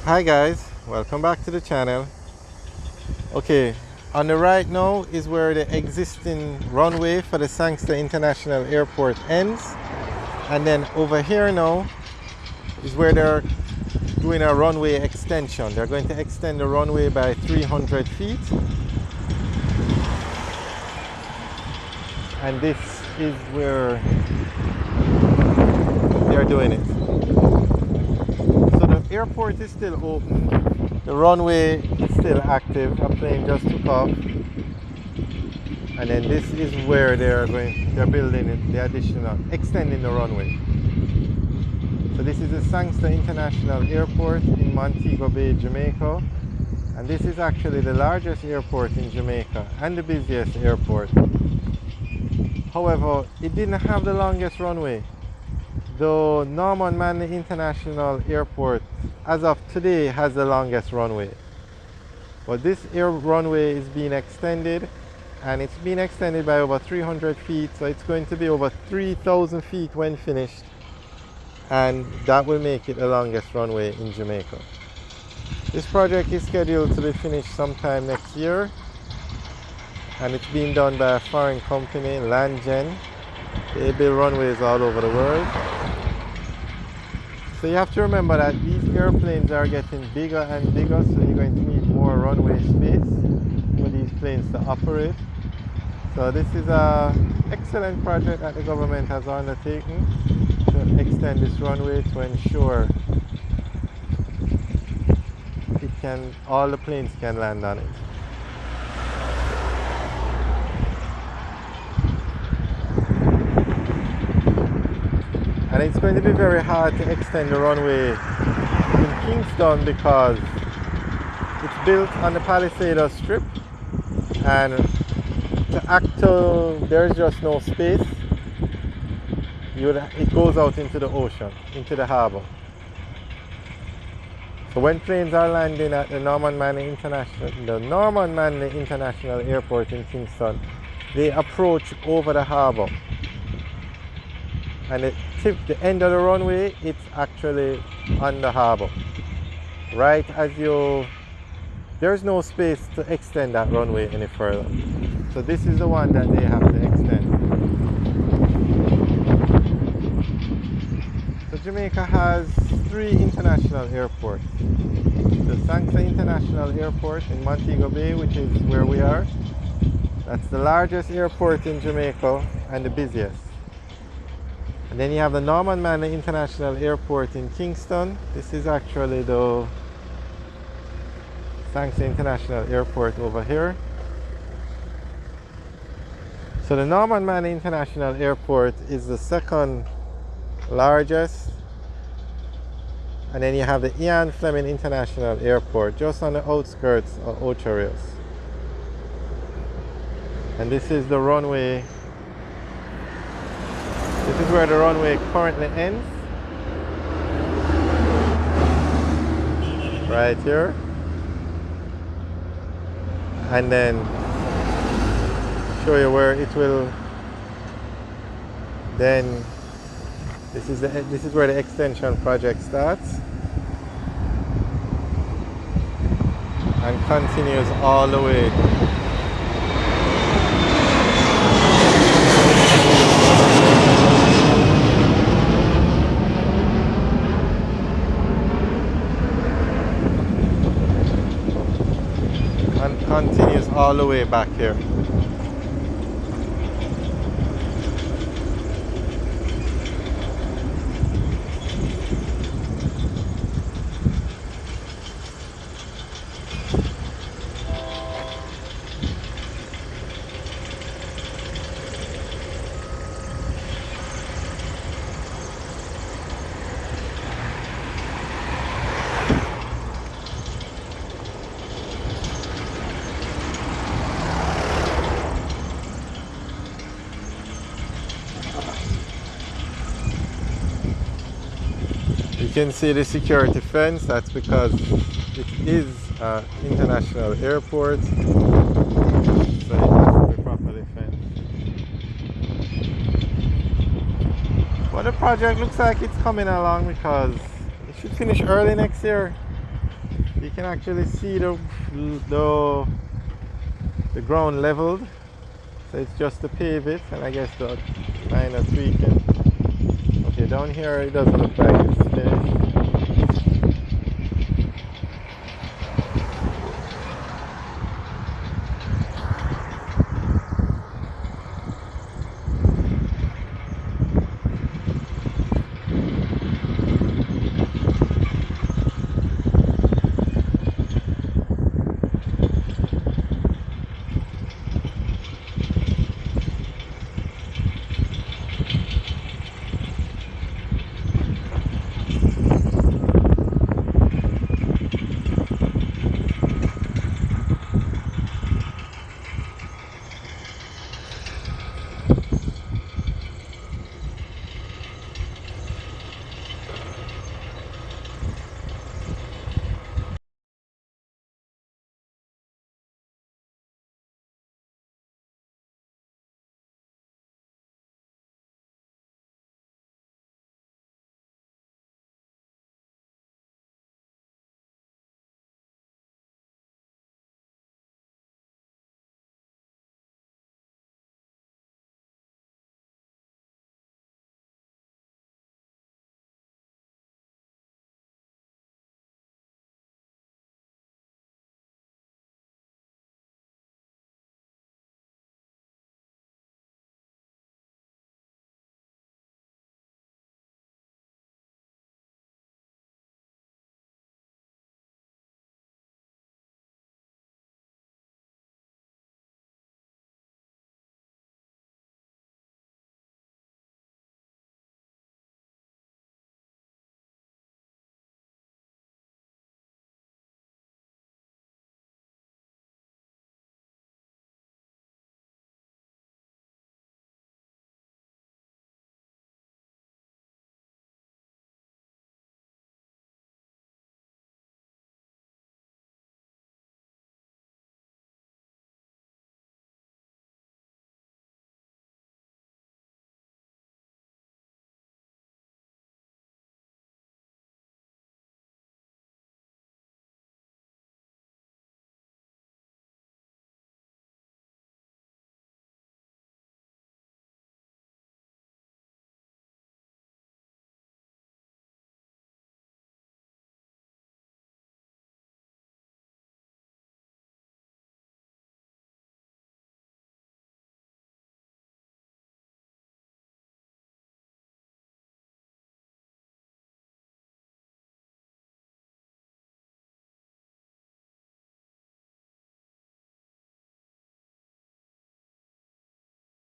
Hi guys, welcome back to the channel. Okay, on the right now is where the existing runway for the Sangster International Airport ends, and then over here now is where they're doing a runway extension. They're going to extend the runway by 300 feet, and this is where they're doing it. So the airport is still open. The runway is still active. A plane just took off. And then this is where they're building it, the additional, extending the runway. So this is the Sangster International Airport in Montego Bay, Jamaica. And this is actually the largest airport in Jamaica and the busiest airport. However, it didn't have the longest runway. Though Norman Manley International Airport, as of today, has the longest runway. But this runway is being extended, and it's been extended by over 300 feet, so it's going to be over 3,000 feet when finished, and that will make it the longest runway in Jamaica. This project is scheduled to be finished sometime next year, and it's being done by a foreign company, Landgen. They build runways all over the world. So you have to remember that these airplanes are getting bigger and bigger, so you're going to need more runway space for these planes to operate. So this is an excellent project that the government has undertaken to extend this runway to ensure all the planes can land on it. And it's going to be very hard to extend the runway in Kingston because it's built on the Palisades Strip, and there's just no space. It goes out into the ocean, into the harbor. So when planes are landing at the Norman Manley International Airport in Kingston, they approach over the harbor. And the end of the runway, it's actually on the harbor. Right as there's no space to extend that runway any further. So this is the one that they have to extend. So Jamaica has 3 international airports. The Sangster International Airport in Montego Bay, which is where we are. That's the largest airport in Jamaica and the busiest. And then you have the Norman Manley International Airport in Kingston. This is actually the Sangster International Airport over here. So the Norman Manley International Airport is the second largest. And then you have the Ian Fleming International Airport just on the outskirts of Ocho Rios. And this is the runway. This is where the runway currently ends. Right here. And then show you where it will then this is where the extension project starts and continues all the way. And continues all the way back here. You can see the security fence. That's because it is an international airport, so it has to be properly fenced. But the project looks like it's coming along because it should finish early next year. You can actually see the ground leveled, so it's just to pave it, and I guess the minor tweaking. Okay, down here it doesn't look like it's finished.